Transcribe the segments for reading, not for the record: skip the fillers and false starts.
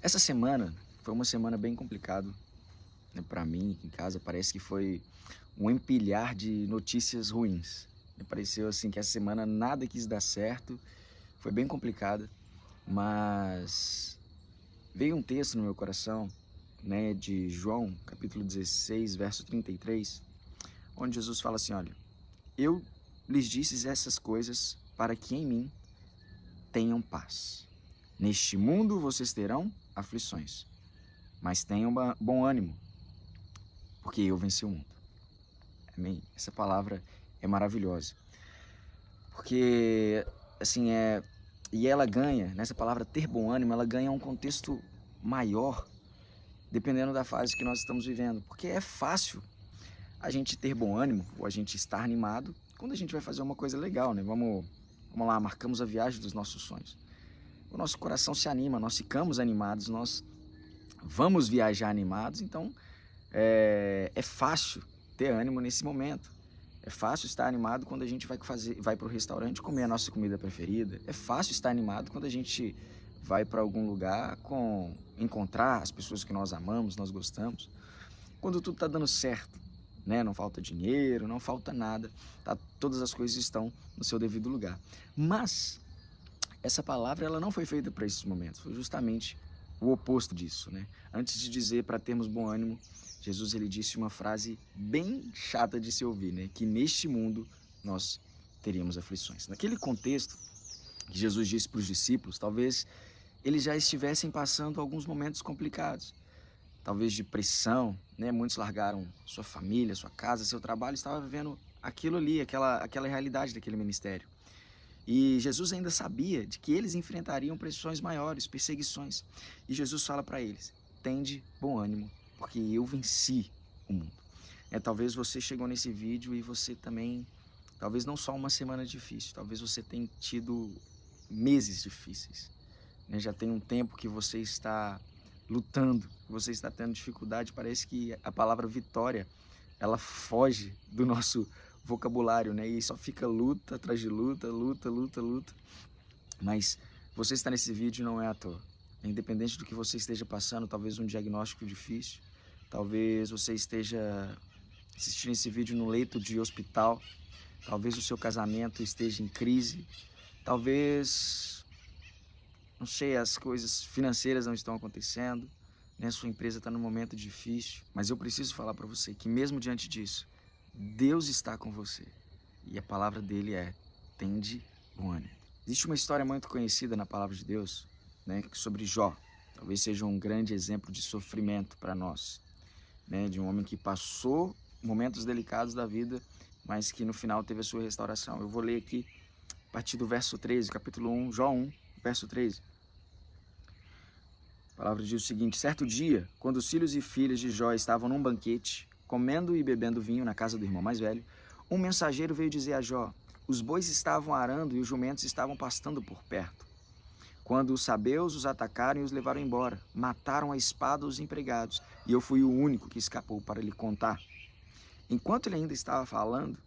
Essa semana foi uma semana bem complicada, né, para mim, aqui em casa. Parece que foi um empilhar de notícias ruins. Me pareceu assim que essa semana nada quis dar certo, foi bem complicada, mas veio um texto no meu coração, né, de João, capítulo 16, verso 33, onde Jesus fala assim: olha, eu lhes disse essas coisas para que em mim tenham paz. Neste mundo vocês terão aflições, mas tenham bom ânimo, porque eu venci o mundo. Amém? Essa palavra é maravilhosa, porque assim e ela ganha, nessa palavra ter bom ânimo, ela ganha um contexto maior, dependendo da fase que nós estamos vivendo, porque é fácil a gente ter bom ânimo, ou a gente estar animado, quando a gente vai fazer uma coisa legal, né? Vamos lá, marcamos a viagem dos nossos sonhos. O nosso coração se anima, nós ficamos animados, nós vamos viajar animados, então é fácil ter ânimo nesse momento. É fácil estar animado quando a gente vai para o restaurante comer a nossa comida preferida. É fácil estar animado quando a gente vai para algum lugar encontrar as pessoas que nós amamos, nós gostamos. Quando tudo está dando certo, né? Não falta dinheiro, não falta nada, tá? Todas as coisas estão no seu devido lugar. Mas essa palavra ela não foi feita para esses momentos, foi justamente o oposto disso, né? Antes de dizer para termos bom ânimo, Jesus ele disse uma frase bem chata de se ouvir, né? Que neste mundo nós teríamos aflições. Naquele contexto que Jesus disse para os discípulos, talvez eles já estivessem passando alguns momentos complicados, talvez de pressão, né? Muitos largaram sua família, sua casa, seu trabalho, estavam vivendo aquilo ali, aquela realidade daquele ministério. E Jesus ainda sabia de que eles enfrentariam pressões maiores, perseguições. E Jesus fala para eles: tende bom ânimo, porque eu venci o mundo. Talvez você chegou nesse vídeo e você também, talvez não só uma semana difícil, talvez você tenha tido meses difíceis. Já tem um tempo que você está lutando, que você está tendo dificuldade. Parece que a palavra vitória, ela foge do nosso vocabulário, né? E só fica luta atrás de luta, luta, luta, luta. Mas você está nesse vídeo não é à toa. Independente do que você esteja passando, talvez um diagnóstico difícil, talvez você esteja assistindo esse vídeo no leito de hospital, talvez o seu casamento esteja em crise, talvez, não sei, as coisas financeiras não estão acontecendo, né? Sua empresa está num momento difícil, mas eu preciso falar para você que mesmo diante disso, Deus está com você, e a palavra dele é: tende bom ânimo. Existe uma história muito conhecida na palavra de Deus, né, sobre Jó. Talvez seja um grande exemplo de sofrimento para nós, né, de um homem que passou momentos delicados da vida, mas que no final teve a sua restauração. Eu vou ler aqui a partir do verso 13, capítulo 1, Jó 1, verso 13. A palavra diz o seguinte: certo dia, quando os filhos e filhas de Jó estavam num banquete, comendo e bebendo vinho na casa do irmão mais velho, um mensageiro veio dizer a Jó: os bois estavam arando e os jumentos estavam pastando por perto, quando os sabeus os atacaram e os levaram embora. Mataram a espada os empregados, e eu fui o único que escapou para lhe contar. Enquanto ele ainda estava falando,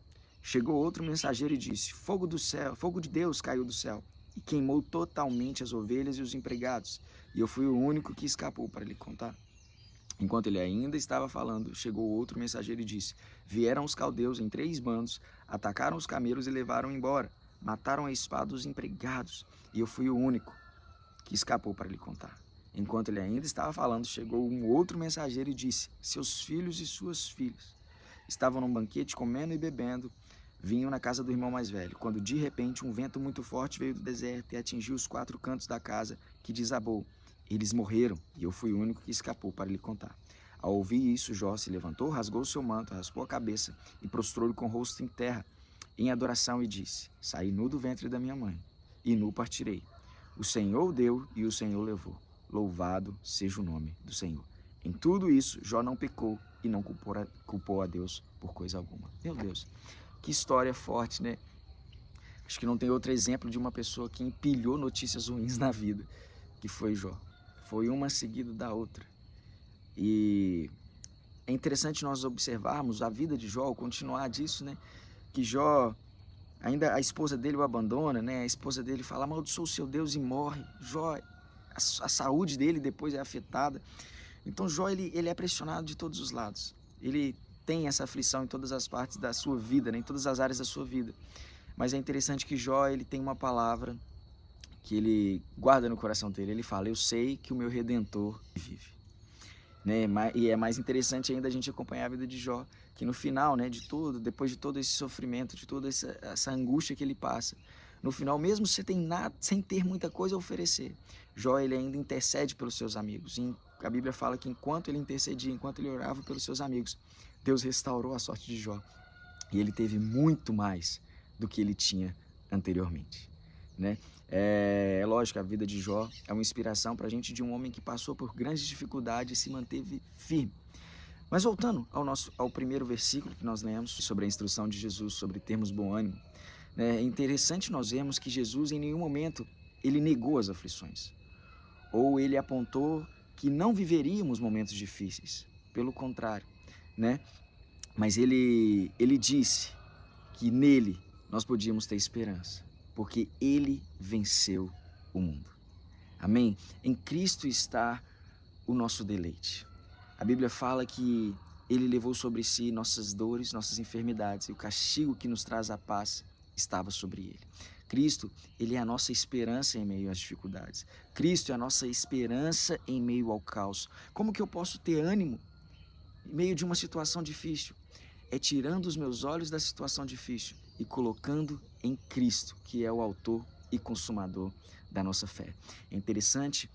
chegou outro mensageiro e disse: fogo do céu, fogo de Deus caiu do céu e queimou totalmente as ovelhas e os empregados, e eu fui o único que escapou para lhe contar. Enquanto ele ainda estava falando, chegou outro mensageiro e disse: vieram os caldeus em 3 bandos, atacaram os camelos e levaram embora. Mataram a espada os empregados, e eu fui o único que escapou para lhe contar. Enquanto ele ainda estava falando, chegou um outro mensageiro e disse: seus filhos e suas filhas estavam num banquete comendo e bebendo vinho na casa do irmão mais velho, quando de repente um vento muito forte veio do deserto e atingiu os 4 cantos da casa, que desabou. Eles morreram, e eu fui o único que escapou para lhe contar. Ao ouvir isso, Jó se levantou, rasgou seu manto, raspou a cabeça e prostrou-lhe com o rosto em terra, em adoração, e disse: saí nu do ventre da minha mãe, e nu partirei. O Senhor deu e o Senhor levou. Louvado seja o nome do Senhor. Em tudo isso, Jó não pecou e não culpou a Deus por coisa alguma. Meu Deus, que história forte, né? Acho que não tem outro exemplo de uma pessoa que empilhou notícias ruins na vida, que foi Jó. Foi uma seguida da outra. E é interessante nós observarmos a vida de Jó, o continuar disso, né? Que Jó, ainda a esposa dele o abandona, né? A esposa dele fala: amaldiçoa o seu Deus e morre. Jó, a saúde dele depois é afetada. Então Jó, ele é pressionado de todos os lados. Ele tem essa aflição em todas as partes da sua vida, né? Em todas as áreas da sua vida. Mas é interessante que Jó, ele tem uma palavra que ele guarda no coração dele. Ele fala: eu sei que o meu Redentor vive. Né? E é mais interessante ainda a gente acompanhar a vida de Jó, que no final, né, depois de todo esse sofrimento, de toda essa angústia que ele passa, no final, mesmo sem ter muita coisa a oferecer, Jó, ele ainda intercede pelos seus amigos. E a Bíblia fala que enquanto ele intercedia, enquanto ele orava pelos seus amigos, Deus restaurou a sorte de Jó. E ele teve muito mais do que ele tinha anteriormente, né? É lógico, a vida de Jó é uma inspiração para a gente, de um homem que passou por grandes dificuldades e se manteve firme. Mas voltando ao primeiro versículo que nós lemos sobre a instrução de Jesus, sobre termos bom ânimo, né? É interessante nós vermos que Jesus em nenhum momento ele negou as aflições, ou ele apontou que não viveríamos momentos difíceis. Pelo contrário, né? Mas ele disse que nele nós podíamos ter esperança, porque ele venceu o mundo. Amém? Em Cristo está o nosso deleite. A Bíblia fala que ele levou sobre si nossas dores, nossas enfermidades, e o castigo que nos traz a paz estava sobre ele. Cristo, ele é a nossa esperança em meio às dificuldades. Cristo é a nossa esperança em meio ao caos. Como que eu posso ter ânimo em meio de uma situação difícil? É tirando os meus olhos da situação difícil e colocando em Cristo, que é o autor e consumador da nossa fé. É interessante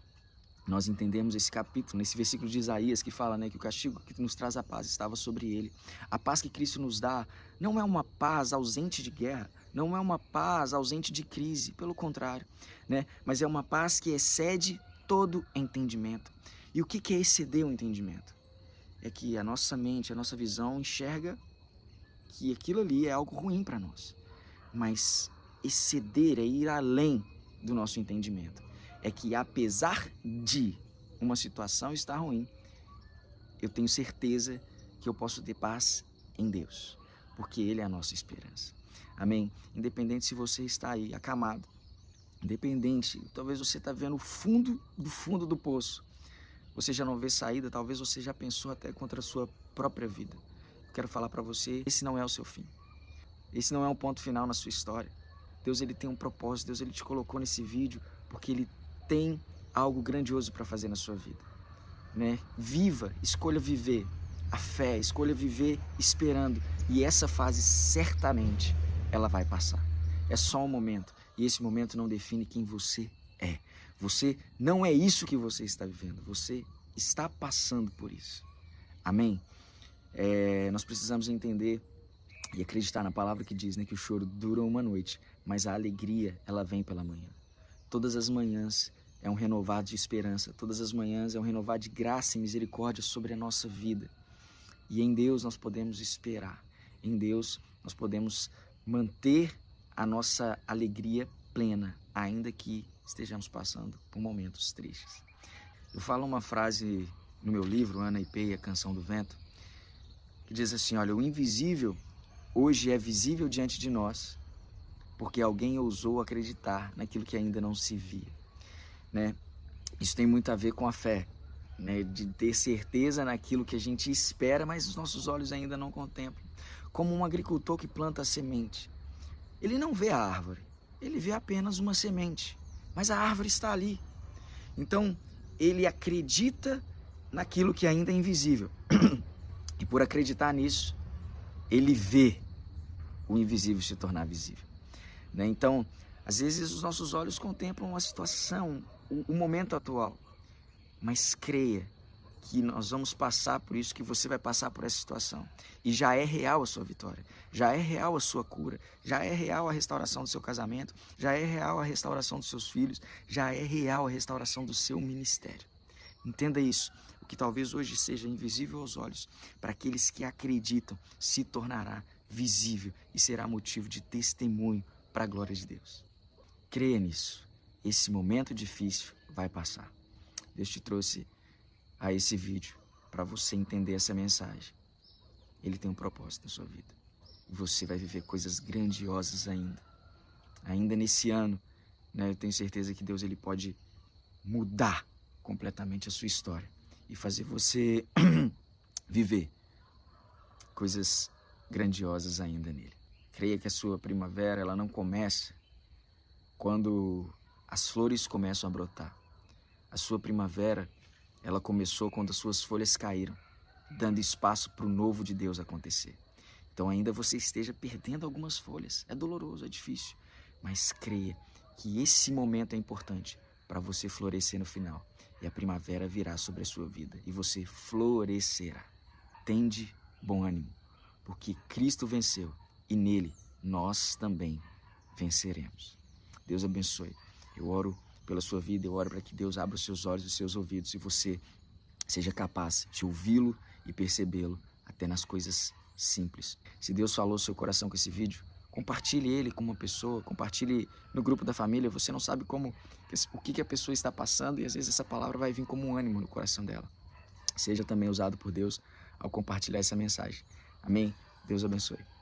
nós entendemos esse capítulo, nesse versículo de Isaías, que fala, né, que o castigo que nos traz a paz estava sobre ele. A paz que Cristo nos dá não é uma paz ausente de guerra, não é uma paz ausente de crise, pelo contrário, né, mas é uma paz que excede todo entendimento. E o que é exceder o entendimento? É que a nossa mente, a nossa visão enxerga que aquilo ali é algo ruim para nós. Mas exceder é ir além do nosso entendimento. É que apesar de uma situação estar ruim, eu tenho certeza que eu posso ter paz em Deus, porque Ele é a nossa esperança. Amém? Independente se você está aí acamado, independente, talvez você está vendo o fundo do poço, você já não vê saída, talvez você já pensou até contra a sua própria vida. Eu quero falar para você, esse não é o seu fim. Esse não é um ponto final na sua história. Deus, ele tem um propósito. Deus, ele te colocou nesse vídeo porque ele tem algo grandioso para fazer na sua vida, né? Viva, escolha viver a fé, escolha viver esperando. E essa fase certamente ela vai passar. É só um momento. E esse momento não define quem você é. Você não é isso que você está vivendo. Você está passando por isso. Amém? Nós precisamos entender e acreditar na palavra que diz, né, que o choro dura uma noite, mas a alegria, ela vem pela manhã. Todas as manhãs é um renovado de esperança. Todas as manhãs é um renovado de graça e misericórdia sobre a nossa vida. E em Deus nós podemos esperar. Em Deus nós podemos manter a nossa alegria plena, ainda que estejamos passando por momentos tristes. Eu falo uma frase no meu livro, Ana e Pei, A Canção do Vento, que diz assim: olha, o invisível hoje é visível diante de nós, porque alguém ousou acreditar naquilo que ainda não se via, né? Isso tem muito a ver com a fé, né? De ter certeza naquilo que a gente espera, mas os nossos olhos ainda não contemplam. Como um agricultor que planta a semente. Ele não vê a árvore, ele vê apenas uma semente, mas a árvore está ali. Então, ele acredita naquilo que ainda é invisível. E por acreditar nisso, ele vê o invisível se tornar visível, né? Então, às vezes os nossos olhos contemplam a situação, o momento atual, mas creia que nós vamos passar por isso, que você vai passar por essa situação. E já é real a sua vitória, já é real a sua cura, já é real a restauração do seu casamento, já é real a restauração dos seus filhos, já é real a restauração do seu ministério. Entenda isso. O que talvez hoje seja invisível aos olhos, para aqueles que acreditam, se tornará visível e será motivo de testemunho para a glória de Deus. Creia nisso. Esse momento difícil vai passar. Deus te trouxe a esse vídeo para você entender essa mensagem. Ele tem um propósito na sua vida. E você vai viver coisas grandiosas ainda. Ainda nesse ano, né? Eu tenho certeza que Deus, ele pode mudar completamente a sua história e fazer você viver coisas grandiosas ainda nele. Creia que a sua primavera ela não começa quando as flores começam a brotar. A sua primavera ela começou quando as suas folhas caíram, dando espaço para o novo de Deus acontecer. Então ainda você esteja perdendo algumas folhas. É doloroso, é difícil, mas creia que esse momento é importante para você florescer no final. E a primavera virá sobre a sua vida e você florescerá. Tende bom ânimo, porque Cristo venceu e nele nós também venceremos. Deus abençoe. Eu oro pela sua vida, eu oro para que Deus abra os seus olhos e os seus ouvidos e você seja capaz de ouvi-lo e percebê-lo até nas coisas simples. Se Deus falou no seu coração com esse vídeo, compartilhe ele com uma pessoa, compartilhe no grupo da família. Você não sabe o que a pessoa está passando e às vezes essa palavra vai vir como um ânimo no coração dela. Seja também usado por Deus ao compartilhar essa mensagem. Amém? Deus abençoe.